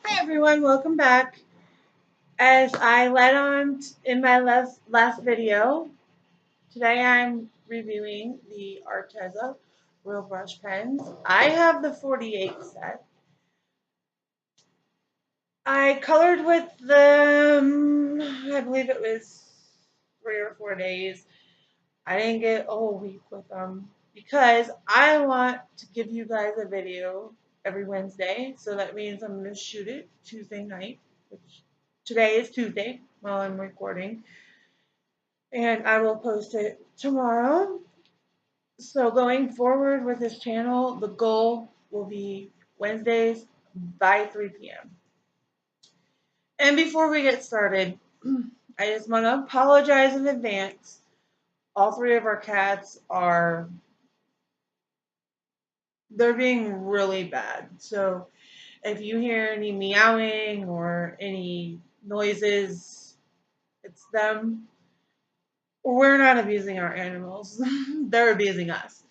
Hi everyone, welcome back. As I led on in my last video, today I'm reviewing the Arteza Real Brush Pens. I have the 48 set. I colored with them, I believe it was 3 or 4 days. I didn't get a whole week with them because I want to give you guys a video every Wednesday. So that means I'm going to shoot it Tuesday night, which today is Tuesday while I'm recording, and I will post it tomorrow. So going forward with this channel, the goal will be Wednesdays by 3 p.m. And before we get started, I just want to apologize in advance. All three of our cats they're being really bad. So if you hear any meowing or any noises, it's them. We're not abusing our animals. They're abusing us.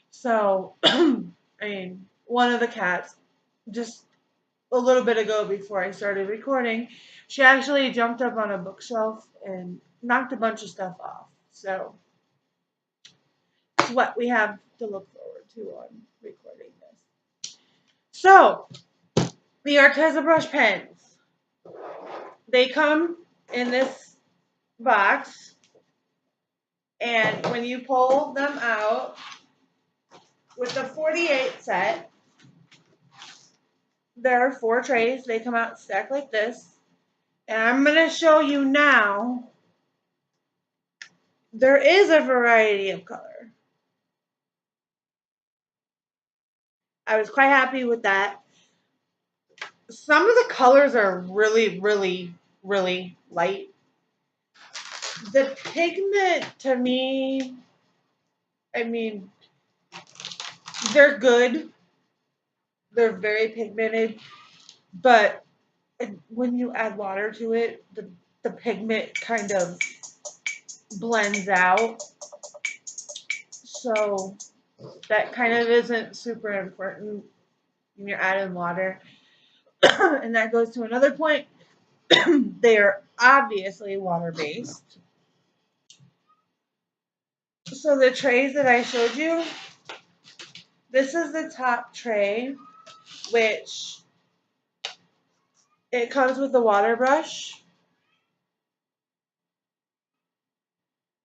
So, I mean, one of the cats, just a little bit ago before I started recording, she actually jumped up on a bookshelf and knocked a bunch of stuff off. So, it's what we have to look forward to on recording this. So, the Arteza brush pens. They come in this box, and when you pull them out with the 48 set, there are 4 trays. They come out stacked like this. And I'm going to show you now. There is a variety of color. I was quite happy with that. Some of the colors are really, really, really light. The pigment, to me, I mean, they're good. They're very pigmented. But when you add water to it, the pigment kind of blends out. So that kind of isn't super important when you're adding water. And that goes to another point. They are obviously water based. So the trays that I showed you, this is the top tray, which it comes with a water brush.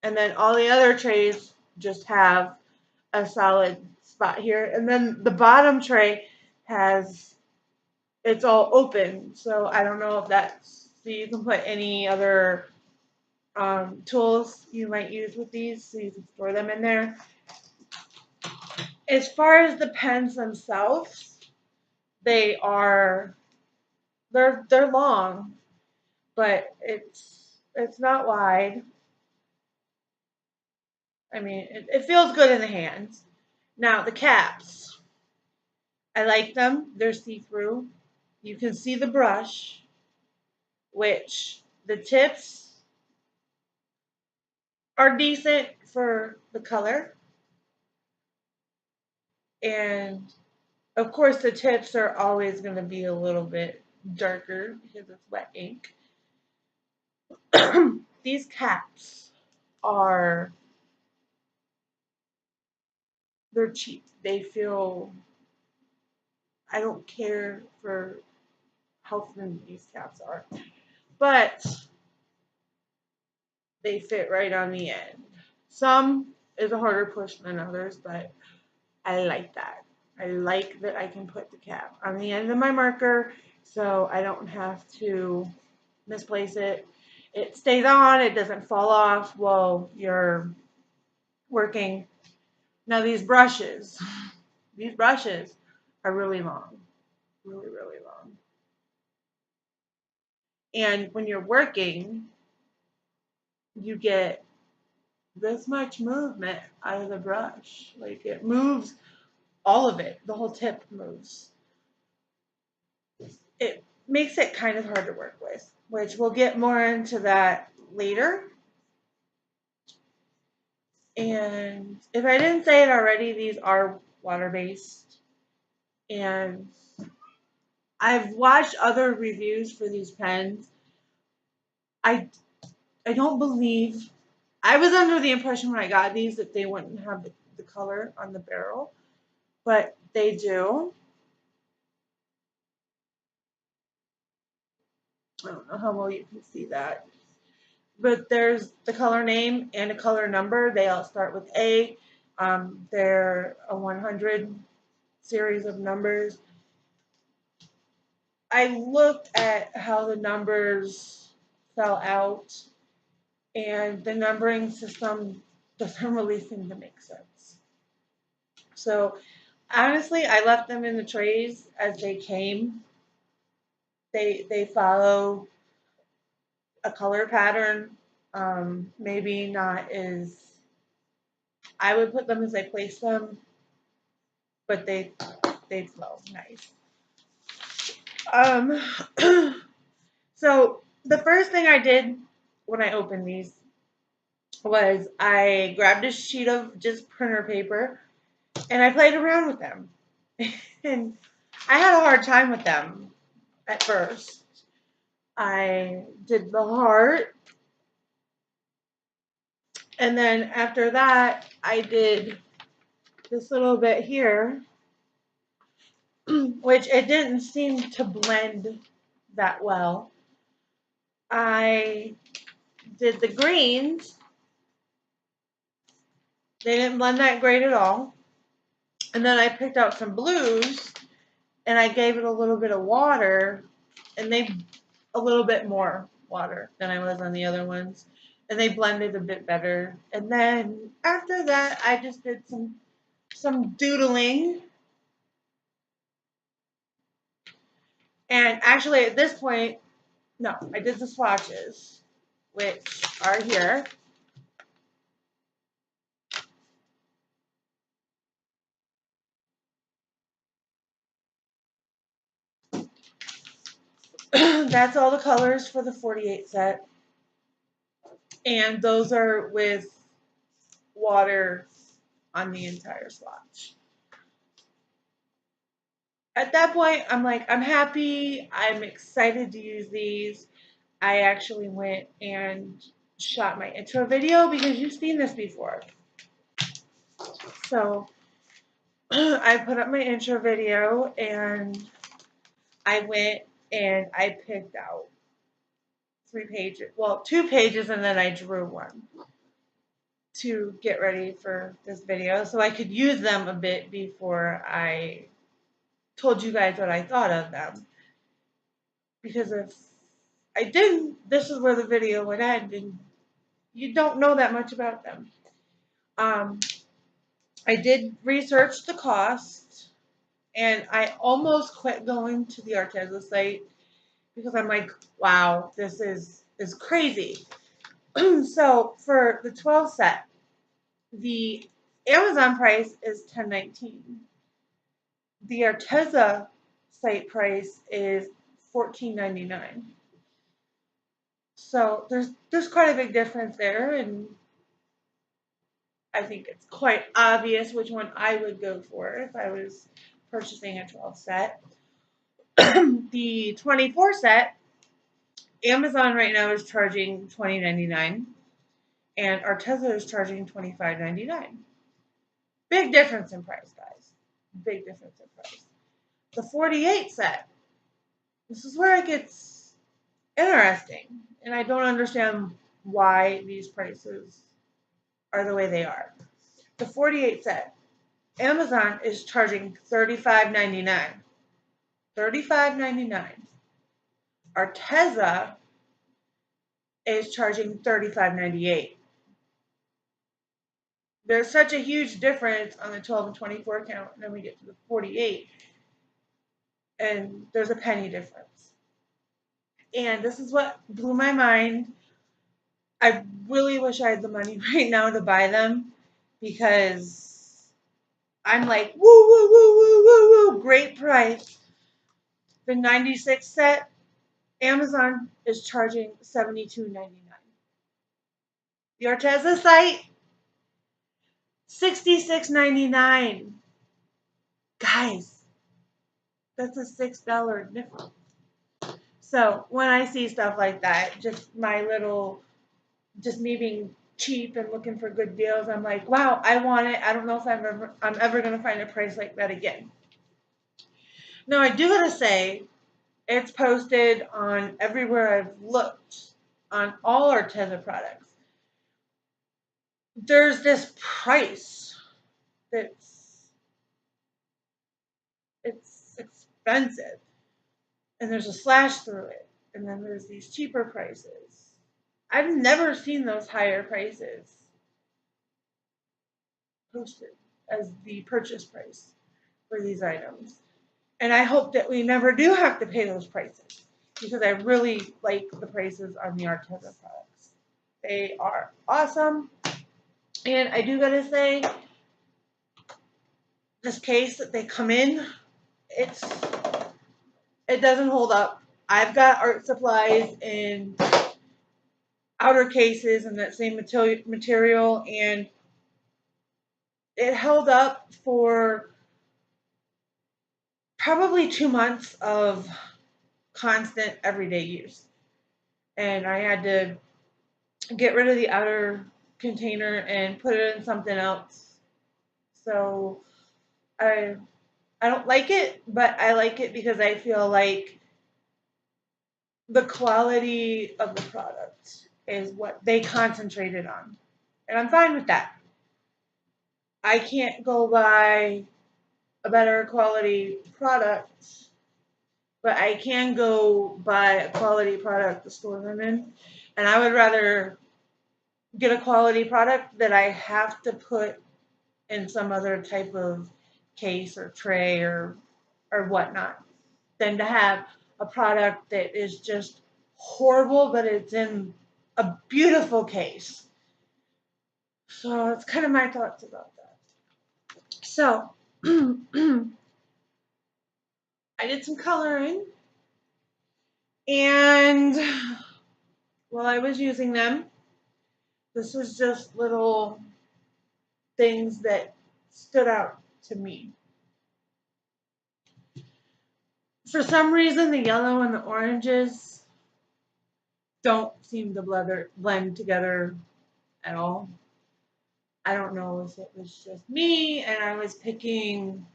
And then all the other trays just have a solid spot here. And then the bottom tray it's all open. So I don't know if that's, so you can put any other tools you might use with these, so you can store them in there. As far as the pens themselves, they're long, but it's not wide. I mean, it feels good in the hands. Now the caps, I like them. They're see-through. You can see the brush, which the tips are decent for the color. And of course, the tips are always going to be a little bit darker because it's wet ink. These caps they're cheap. They feel, I don't care for how thin these caps are, but they fit right on the end. Some is a harder push than others, but I like that. I like that I can put the cap on the end of my marker so I don't have to misplace it. It stays on, it doesn't fall off while you're working. Now these brushes are really long, really, really long. And when you're working, you get this much movement out of the brush. Like it moves, all of it, the whole tip moves. It makes it kind of hard to work with, which we'll get more into that later. And if I didn't say it already, these are water based. And I've watched other reviews for these pens. I I don't believe I was under the impression when I got these that they wouldn't have the color on the barrel, but they do. I don't know how well you can see that. But there's the color name and a color number. They all start with A. They're a 100 series of numbers. I looked at how the numbers fell out, and the numbering system doesn't really seem to make sense. So honestly, I left them in the trays as they came. They follow a color pattern, maybe not as I would put them as I place them, but they flow nice. Um, so the first thing I did when I opened these was I grabbed a sheet of just printer paper and I played around with them. And I had a hard time with them at first. I did the heart, and then after that, I did this little bit here, which it didn't seem to blend that well. I did the greens. They didn't blend that great at all. And then I picked out some blues and I gave it a little bit of water, and they a little bit more water than I was on the other ones. And they blended a bit better. And then after that, I just did some doodling. And actually at this point, no, I did the swatches, which are here. That's all the colors for the 48 set. And those are with water on the entire swatch. At that point, I'm like, I'm happy. I'm excited to use these. I actually went and shot my intro video because you've seen this before. So I put up my intro video and I went and I picked out 3 pages, well, 2 pages, and then I drew one to get ready for this video so I could use them a bit before I told you guys what I thought of them. Because if I didn't, this is where the video would end, and you don't know that much about them. I did research the cost, and I almost quit going to the Arteza site because I'm like, wow, this is crazy. So for the 12 set, the Amazon price is $10.19. The Arteza site price is $14.99. So there's quite a big difference there, and I think it's quite obvious which one I would go for if I was purchasing a 12 set. The 24 set, Amazon right now is charging $20.99, and Arteza is charging $25.99. Big difference in price, guys. Big difference in price. The 48 set, this is where it gets interesting, and I don't understand why these prices are the way they are. The 48 set, Amazon is charging $35.99. $35.99. Arteza is charging $35.98. There's such a huge difference on the 12 and 24 count, and then we get to the 48, and there's a penny difference. And this is what blew my mind. I really wish I had the money right now to buy them, because I'm like, woo, woo, woo, woo, woo, woo, great price. The 96 set, Amazon is charging $72.99. The Arteza site, $66.99. Guys, That's a $6 difference. So when I see stuff like that, just my little, just me being cheap and looking for good deals, I'm like, wow, I want it. I don't know if I'm ever gonna find a price like that again. Now I do gotta say, it's posted on everywhere I've looked on all Arteza products. There's this price that's it's expensive, and there's a slash through it, and then there's these cheaper prices. I've never seen those higher prices posted as the purchase price for these items. And I hope that we never do have to pay those prices because I really like the prices on the Arteza products. They are awesome. And I do gotta say, this case that they come in, it's it doesn't hold up. I've got art supplies in outer cases and that same material, and it held up for probably 2 months of constant everyday use. And I had to get rid of the outer container and put it in something else. So I I don't like it, but I like it because I feel like the quality of the product is what they concentrated on. And I'm fine with that. I can't go buy a better quality product, but I can go buy a quality product to store them in. And I would rather get a quality product that I have to put in some other type of case or tray or whatnot than to have a product that is just horrible, but it's in a beautiful case. So that's kind of my thoughts about that. So I did some coloring, and while I was using them, this was just little things that stood out to me. For some reason, the yellow and the oranges don't seem to blend together at all. I don't know if it was just me and I was picking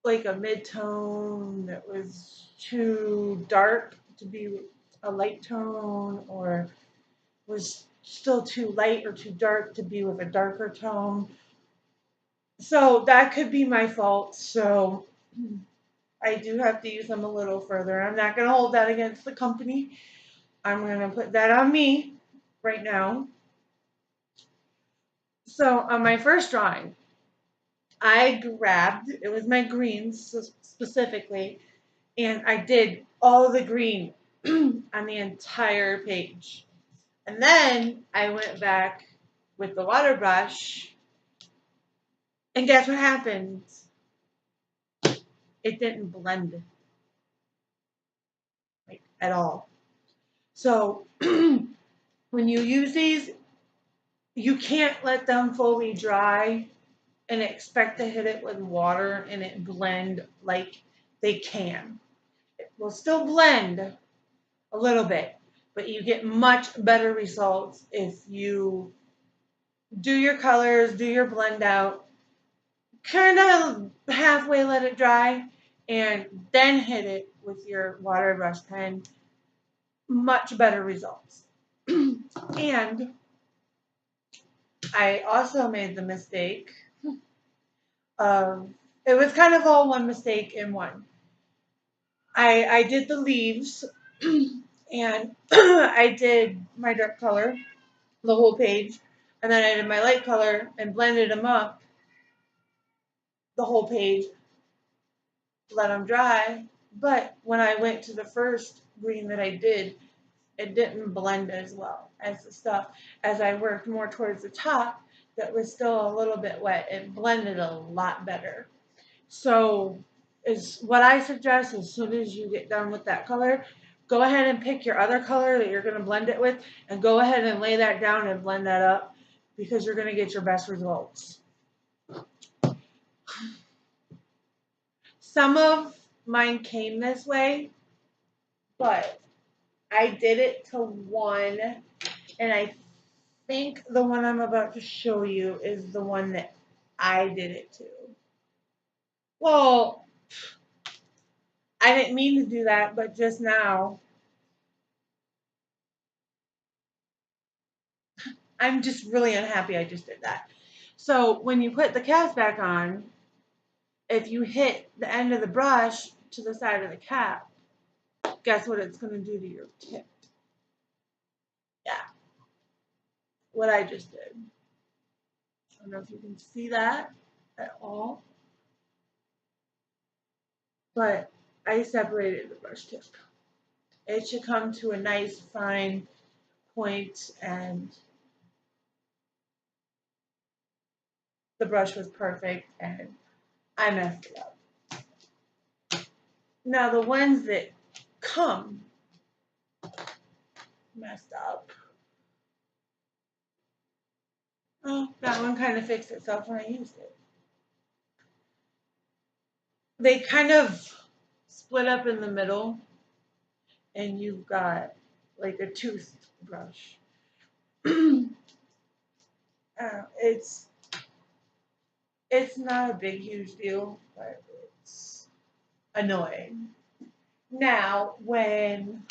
like a mid-tone that was too dark to be a light tone, or was still too light or too dark to be with a darker tone. So that could be my fault. So I do have to use them a little further. I'm not going to hold that against the company. I'm going to put that on me right now. So on my first drawing, I grabbed, it was my greens specifically, and I did all the green on the entire page. And then I went back with the water brush, and guess what happened? It didn't blend like at all. So when you use these, you can't let them fully dry and expect to hit it with water and it blend like they can. It will still blend a little bit, but you get much better results if you do your colors, do your blend out, kind of halfway let it dry, and then hit it with your water brush pen. Much better results. And I also made the mistake of, it was kind of all one mistake in one. I did the leaves and I did my dark color, the whole page, and then I did my light color and blended them up the whole page, let them dry. But when I went to the first green that I did, it didn't blend as well as the stuff. As I worked more towards the top, that was still a little bit wet. It blended a lot better. So is what I suggest, as soon as you get done with that color, go ahead and pick your other color that you're going to blend it with and go ahead and lay that down and blend that up, because you're going to get your best results. Some of mine came this way, but I did it to one, and I think the one I'm about to show you is the one that I did it to. Well, I didn't mean to do that, but just now, I'm just really unhappy I just did that. So when you put the cast back on, if you hit the end of the brush to the side of the cap, guess what it's going to do to your tip? Yeah, what I just did. I don't know if you can see that at all, but I separated the brush tip. It should come to a nice fine point, and the brush was perfect, and I messed it up. Now the ones that come messed up. Oh, that one kind of fixed itself when I used it. They kind of split up in the middle, and you've got like a toothbrush. It's not a big huge deal, but it's annoying. Now, when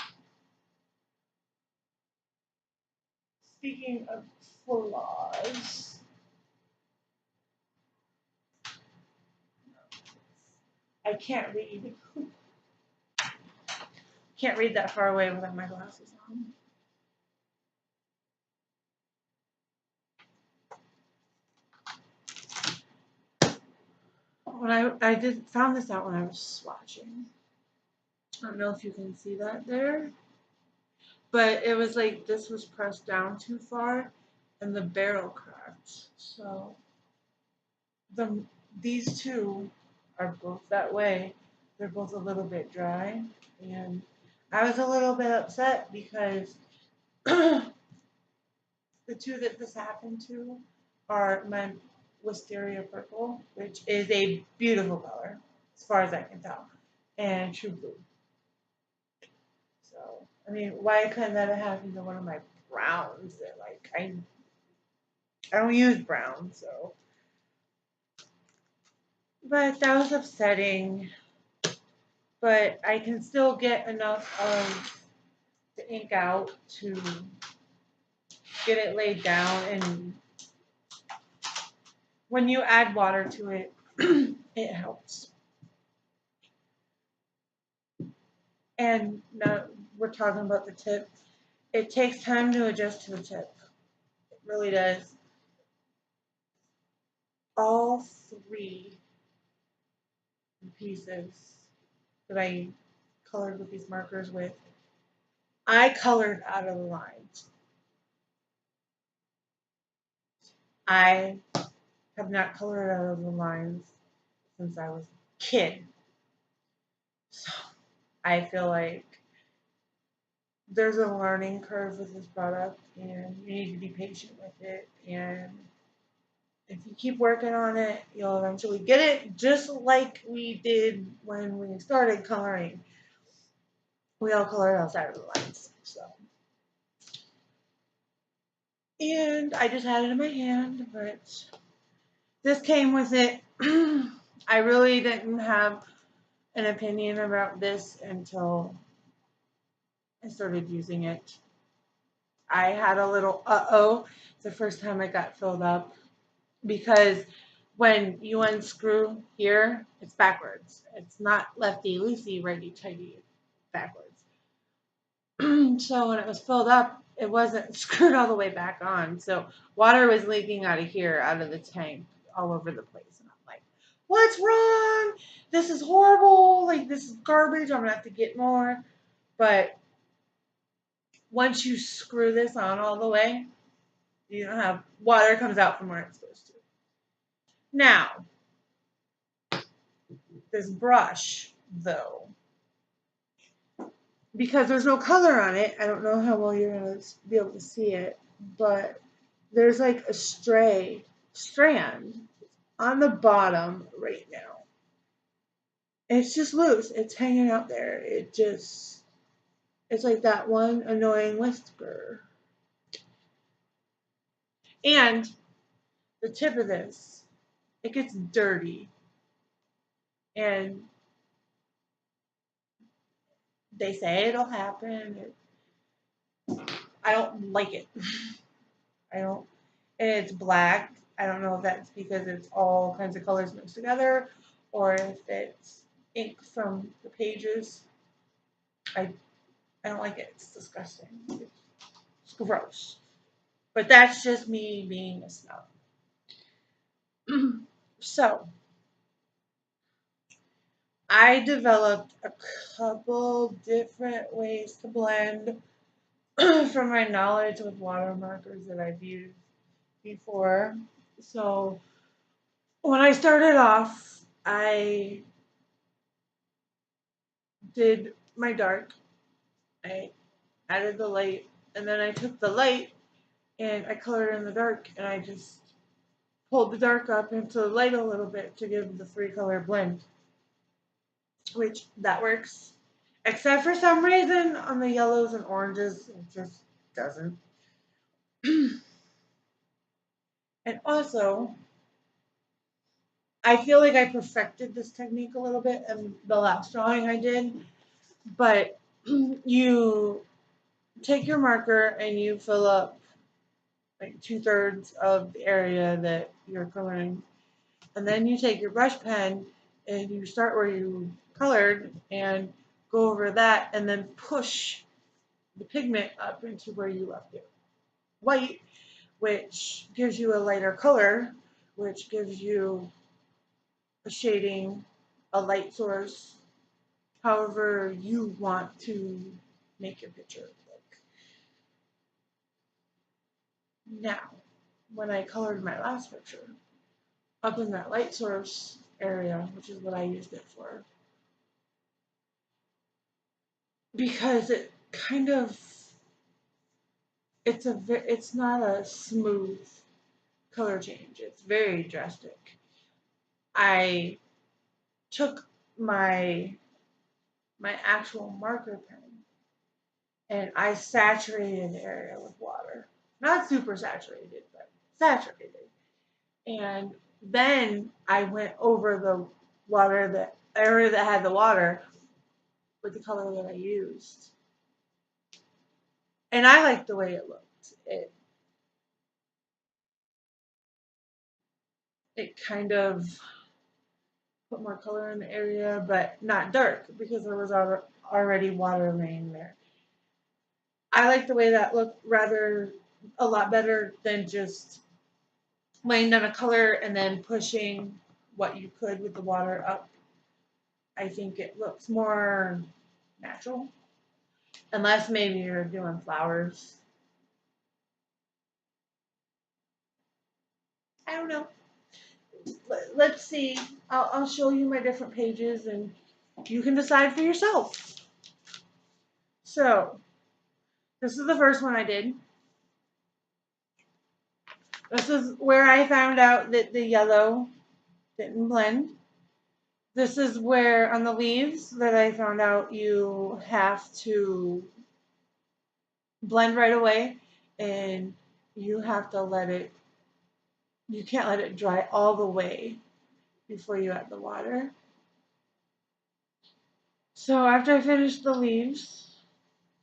speaking of flaws, I can't read that far away without my glasses on. When I did found this out when I was swatching. I don't know if you can see that there, but it was like this was pressed down too far, and the barrel cracked. So the these two are both that way. They're both a little bit dry, and I was a little bit upset because the two that this happened to are my Wisteria Purple, which is a beautiful color as far as I can tell, and True Blue. So I mean, why couldn't that have happened to one of my browns that like I don't use brown, so but that was upsetting. But I can still get enough of the ink out to get it laid down, and when you add water to it, it helps. And now we're talking about the tip. It takes time to adjust to the tip. It really does. All three pieces that I colored with these markers with, I colored out of the lines. I have not colored out of the lines since I was a kid. So I feel like there's a learning curve with this product, and you need to be patient with it. And if you keep working on it, you'll eventually get it, just like we did when we started coloring. We all colored outside of the lines. So, and I just had it in my hand, but this came with it. I really didn't have an opinion about this until I started using it. I had a little uh-oh the first time it got filled up, because when you unscrew here, it's backwards. It's not lefty loosey, righty tighty, backwards. So when it was filled up, it wasn't screwed all the way back on. So water was leaking out of here, out of the tank, all over the place. And I'm like, what's wrong? This is horrible. Like, this is garbage. I'm going to have to get more. But once you screw this on all the way, you don't have water comes out from where it's supposed to. Now, this brush, though, because there's no color on it, I don't know how well you're going to be able to see it, but there's like a strand on the bottom right now. It's just loose. It's hanging out there. It's like that one annoying whisper. And the tip of this, it gets dirty. And they say it'll happen. I don't like it. I don't. And it's black. I don't know if that's because it's all kinds of colors mixed together or if it's ink from the pages. I, I don't like it. It's disgusting. It's gross. But that's just me being a snob. So, I developed a couple different ways to blend from my knowledge with water markers that I've used before. So, when I started off, I did my dark, I added the light, and then I took the light and I colored in the dark, and I just pulled the dark up into the light a little bit to give the three color blend, which that works. Except for some reason on the yellows and oranges, it just doesn't. And also, I feel like I perfected this technique a little bit in the last drawing I did, but you take your marker and you fill up like 2/3 of the area that you're coloring. And then you take your brush pen and you start where you colored and go over that and then push the pigment up into where you left it white, which gives you a lighter color, which gives you a shading, a light source, however you want to make your picture look. Now, when I colored my last picture, up in that light source area, which is what I used it for, because it kind of it's not a smooth color change. It's very drastic. I took my actual marker pen and I saturated the area with water. Not super saturated, but saturated. And then I went over the the area that had the water with the color that I used. And I liked the way it looked. It kind of put more color in the area, but not dark because there was already water laying there. I like the way that looked rather a lot better than just laying down a color and then pushing what you could with the water up. I think it looks more natural, unless maybe you're doing flowers. I don't know. Let's see. I'll show you my different pages and you can decide for yourself. So, this is the first one I did. This is where I found out that the yellow didn't blend. This is where on the leaves that I found out you have to blend right away and you have to you can't let it dry all the way before you add the water. So after I finished the leaves,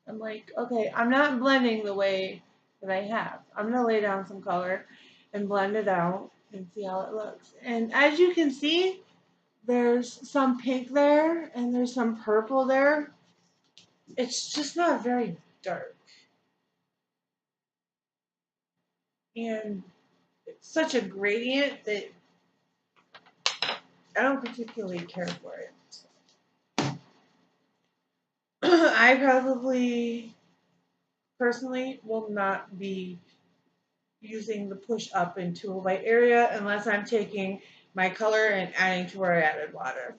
I'm like, okay, I'm not blending the way that I have. I'm going to lay down some color and blend it out and see how it looks. And as you can see, there's some pink there and there's some purple there. It's just not very dark. And it's such a gradient that I don't particularly care for it. I probably personally will not be using the push up into a white area unless I'm taking my color and adding to where I added water.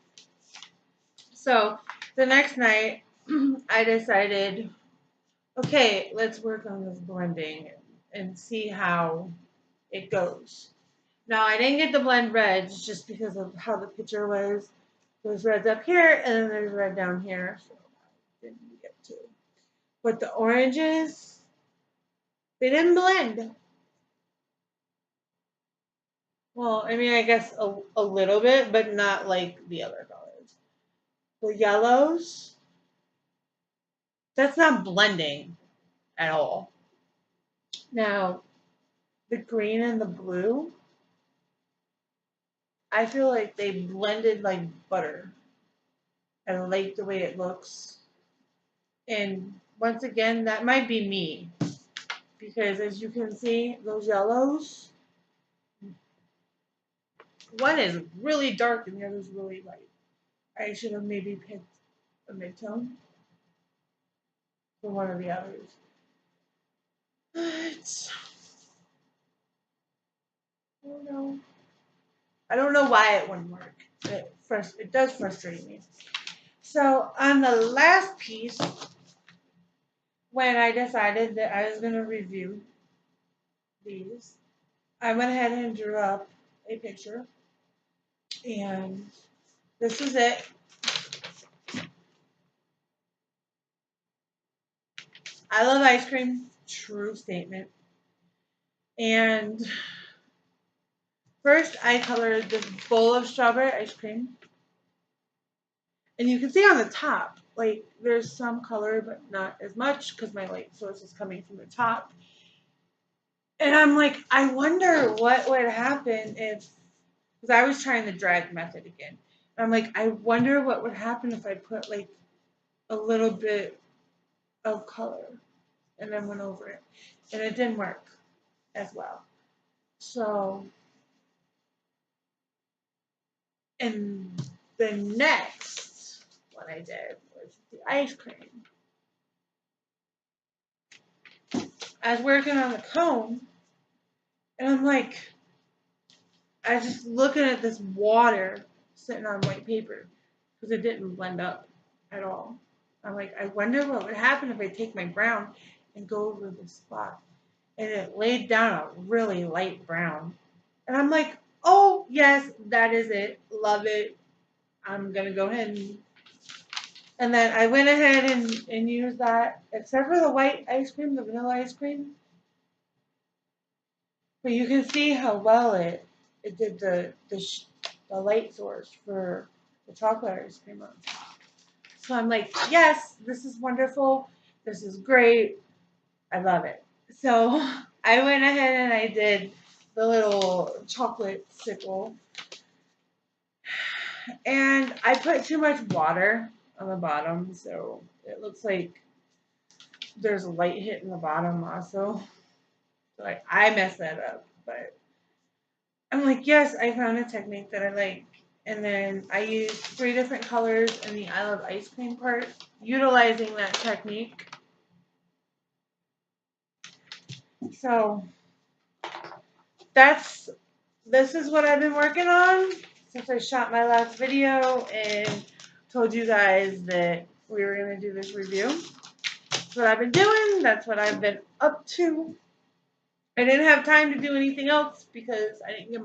So the next night I decided, okay, let's work on this blending and see how it goes. Now I didn't get the blend reds just because of how the picture was. There's reds up here, and then there's red down here. So didn't get to. But the oranges, they didn't blend. Well, I mean, I guess a little bit, but not like the other colors. The yellows, that's not blending at all. Now, the green and the blue, I feel like they blended like butter. I like the way it looks. And once again, that might be me. Because as you can see, those yellows, one is really dark and the other is really light. I should have maybe picked a midtone for one of the others. But I don't know. I don't know why it wouldn't work. It does frustrate me. So on the last piece, when I decided that I was going to review these, I went ahead and drew up a picture. And this is it. I love ice cream. True statement. And first, I colored this bowl of strawberry ice cream. And you can see on the top, like, there's some color, but not as much because my light source is coming from the top. And I'm like, I wonder what would happen if, because I was trying the drag method again. And I'm like, I wonder what would happen if I put like a little bit of color and then went over it. And it didn't work as well. So, and the next one I did was the ice cream. I was working on the cone, and I'm like, I was just looking at this water sitting on white paper because it didn't blend up at all. I'm like, I wonder what would happen if I take my brown and go over this spot. And it laid down a really light brown. And I'm like, oh, yes, that is it. Love it. I'm going to go ahead and then I went ahead and used that, except for the white ice cream, the vanilla ice cream. But you can see how well it did the light source for the chocolate ice cream on top. So I'm like, yes, this is wonderful. This is great. I love it. So I went ahead and I did the little chocolate sickle. And I put too much water on the bottom, so it looks like there's a light hit in the bottom also. So I messed that up. But I'm like, yes, I found a technique that I like. And then I used 3 different colors in the I Love Ice Cream part, utilizing that technique. So this is what I've been working on since I shot my last video and told you guys that we were going to do this review. That's what I've been doing. That's what I've been up to. I didn't have time to do anything else because I didn't give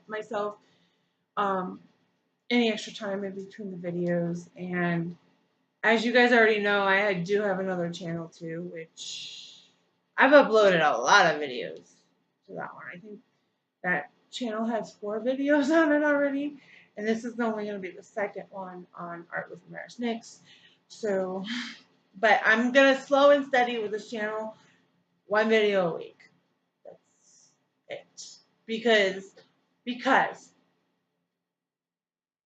myself any extra time in between the videos. And as you guys already know, I do have another channel too, which I've uploaded a lot of videos to that one. I think that channel has 4 videos on it already. And this is only going to be the second one on Art with Maris Nix. So, but I'm going to slow and steady with this channel. 1 video a week. That's it. Because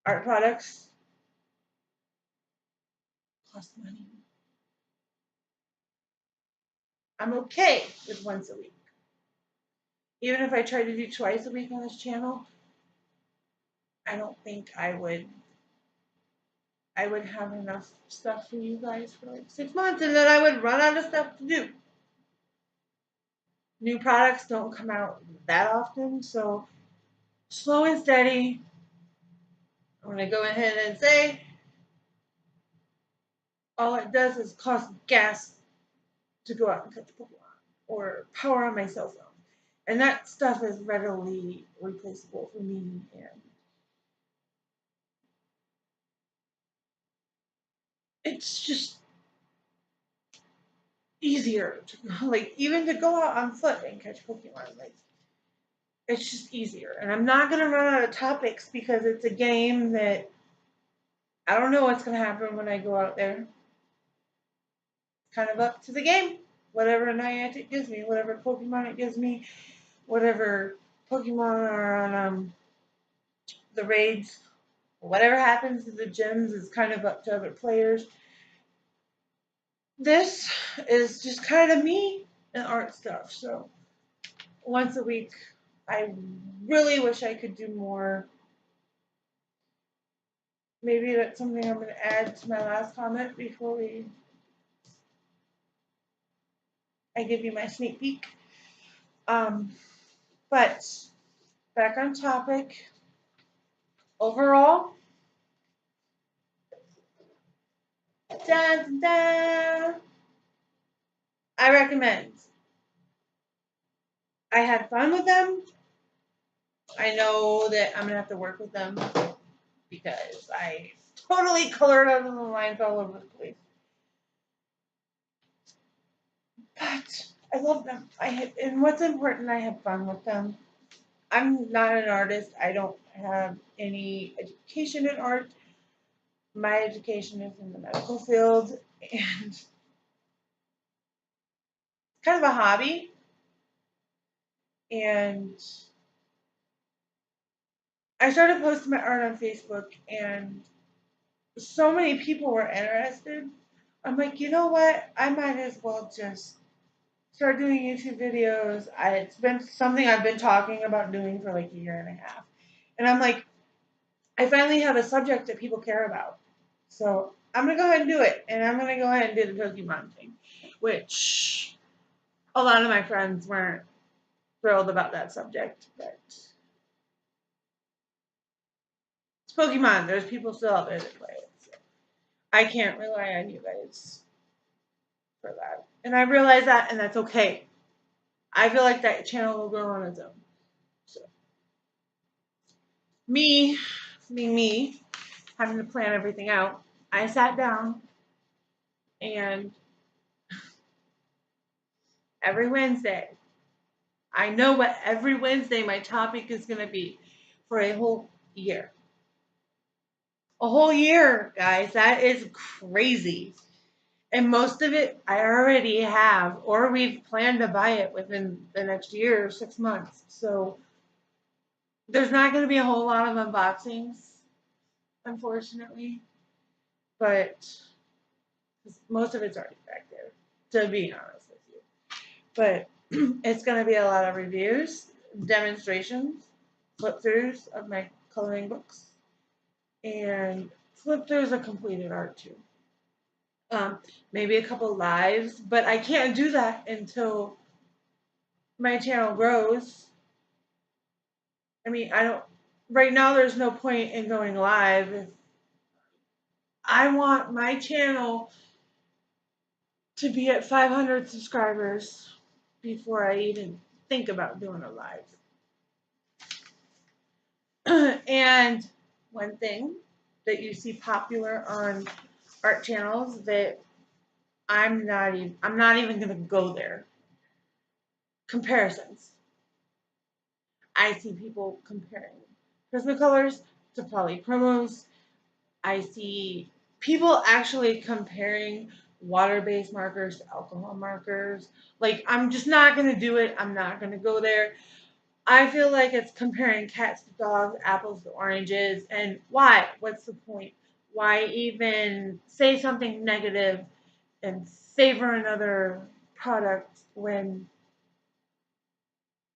art products cost money. I'm okay with once a week. Even if I try to do twice a week on this channel, I don't think I would have enough stuff for you guys for like 6 months, and then I would run out of stuff to do. New products don't come out that often, so slow and steady. I'm going to go ahead and say all it does is cost gas to go out and catch Pokemon or power on my cell phone. And that stuff is readily replaceable for me. And it's just easier to, like, even to go out on foot and catch Pokemon. Like, it's just easier. And I'm not gonna run out of topics because it's a game that I don't know what's gonna happen when I go out there. Kind of up to the game. Whatever Niantic gives me, whatever Pokemon it gives me, whatever Pokemon are on the raids, whatever happens to the gyms is kind of up to other players. This is just kind of me and art stuff. So once a week, I really wish I could do more. Maybe that's something I'm going to add to my last comment before I give you my sneak peek. Um, but back on topic. Overall, dun, dun, I recommend. I had fun with them. I know that I'm gonna have to work with them because I totally colored out of the lines all over the place. But I love them. And what's important, I have fun with them. I'm not an artist. I don't have any education in art. My education is in the medical field, and it's kind of a hobby. And I started posting my art on Facebook, and so many people were interested. I'm like, you know what? I might as well just start doing YouTube videos. It's been something I've been talking about doing for like a year and a half. And I'm like, I finally have a subject that people care about. So I'm going to go ahead and do it. And I'm going to go ahead and do the Pokemon thing, which a lot of my friends weren't thrilled about that subject. But it's Pokemon. There's people still out there that play it. So I can't rely on you guys for that. And I realize that, and that's okay. I feel like that channel will grow on its own. So me, me, having to plan everything out, I sat down and every Wednesday, I know what every Wednesday my topic is going to be for a whole year. A whole year, guys. That is crazy. And most of it I already have, or we've planned to buy it within the next year or 6 months. So there's not going to be a whole lot of unboxings, unfortunately. But most of it's already back there, to be honest with you. But it's going to be a lot of reviews, demonstrations, flip throughs of my coloring books, and flip throughs of completed art too. Maybe a couple lives, but I can't do that until my channel grows. I mean, I don't. Right now, there's no point in going live. I want my channel to be at 500 subscribers before I even think about doing a live. And one thing that you see popular on art channels that I'm not even going to go there. Comparisons. I see people comparing Prismacolors to polychromos. I see people actually comparing water-based markers to alcohol markers. Like, I'm just not going to do it. I'm not going to go there. I feel like it's comparing cats to dogs, apples to oranges, and why? What's the point? Why even say something negative and favor another product when,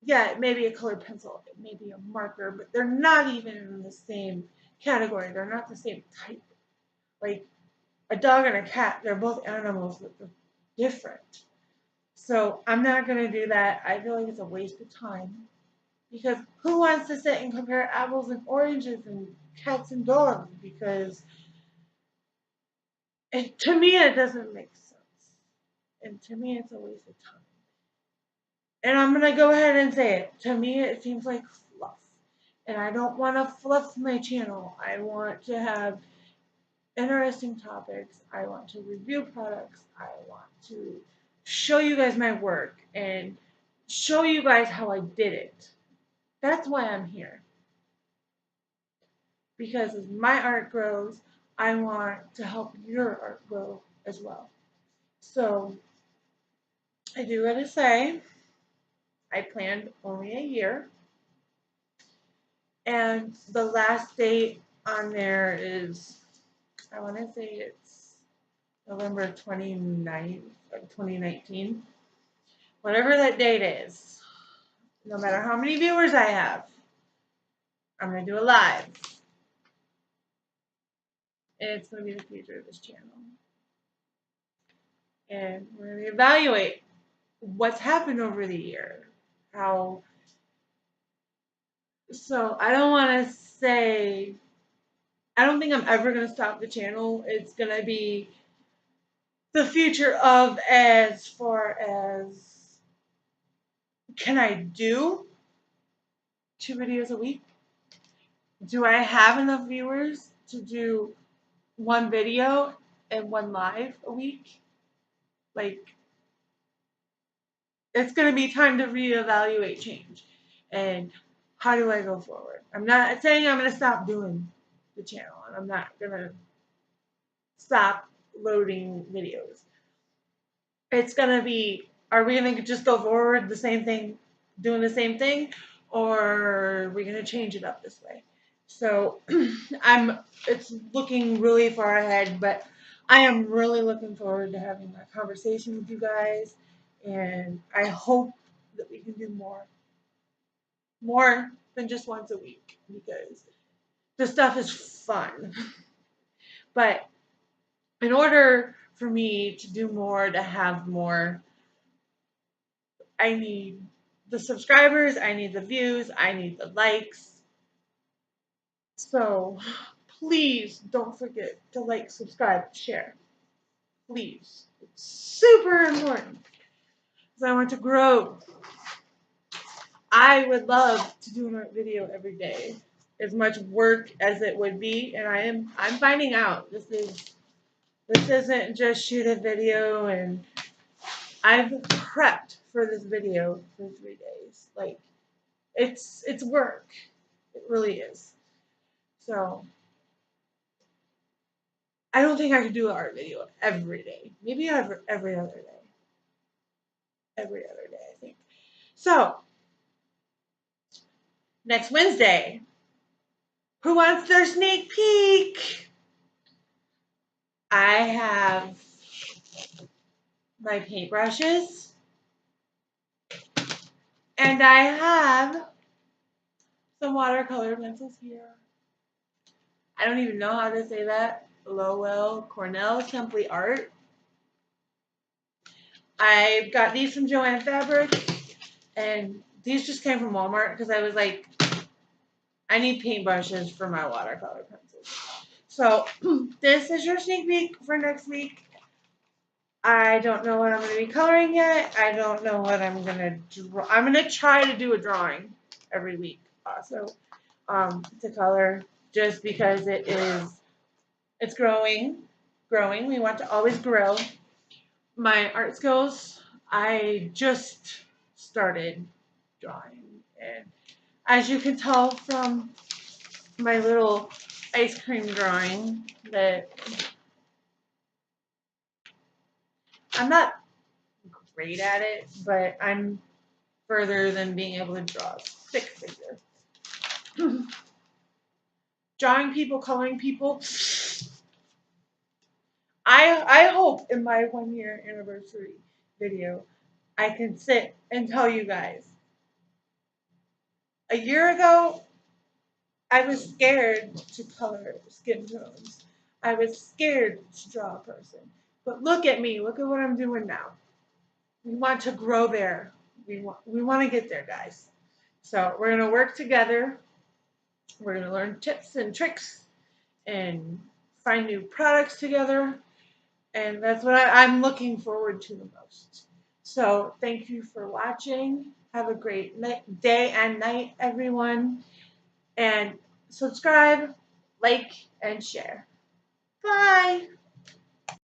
yeah, it may be a colored pencil, it may be a marker, but they're not even in the same category. They're not the same type. Like a dog and a cat, they're both animals, but they're different. So I'm not going to do that. I feel like it's a waste of time. Because who wants to sit and compare apples and oranges and cats and dogs? Because to me, it doesn't make sense. And to me, it's a waste of time. And I'm going to go ahead and say it. To me, it seems like fluff. And I don't want to fluff my channel. I want to have interesting topics. I want to review products. I want to show you guys my work and show you guys how I did it. That's why I'm here. Because as my art grows, I want to help your art grow as well. So I do gotta say, I planned only a year, and the last date on there is, I want to say it's November 29th of 2019. Whatever that date is, no matter how many viewers I have, I'm going to do a live. And it's going to be the future of this channel. And we're going to evaluate what's happened over the year. How. So I don't want to say, I don't think I'm ever going to stop the channel. It's going to be the future of, as far as, can I do 2 videos a week? Do I have enough viewers to do 1 video and 1 live a week? Like, it's going to be time to reevaluate change. And how do I go forward? I'm not saying I'm going to stop doing the channel, and I'm not going to stop loading videos. It's going to be, are we going to just go forward the same thing, doing the same thing, or are we going to change it up this way? So it's looking really far ahead, but I am really looking forward to having that conversation with you guys, and I hope that we can do more than just once a week, because this stuff is fun. But in order for me to do more, to have more, I need the subscribers, I need the views, I need the likes. So please don't forget to like, subscribe, share. Please. It's super important because I want to grow. I would love to do a video every day, as much work as it would be, and I'm finding out this isn't just shoot a video, and I've prepped for this video for 3 days. Like, it's work. It really is. So I don't think I could do an art video every day. Maybe every other day. Every other day, I think. So next Wednesday, who wants their sneak peek? I have my paintbrushes, and I have some watercolor pencils here. I don't even know how to say that. Lowell Cornell Simply Art. I got these from Joann Fabric, and these just came from Walmart because I was like, I need paintbrushes for my watercolor pencils. So this is your sneak peek for next week. I don't know what I'm going to be coloring yet. I don't know what I'm going to draw. I'm going to try to do a drawing every week also to color, just because it's growing. We want to always grow. My art skills, I just started drawing, and as you can tell from my little ice cream drawing, that I'm not great at it, but I'm further than being able to draw a stick figure. Drawing people, coloring people. I hope in my 1-year anniversary video I can sit and tell you guys. A year ago, I was scared to color skin tones. I was scared to draw a person. But look at me. Look at what I'm doing now. We want to grow there. We want to get there, guys. So we're going to work together. We're going to learn tips and tricks and find new products together. And that's what I'm looking forward to the most. So thank you for watching. Have a great day and night, everyone. And subscribe, like, and share. Bye.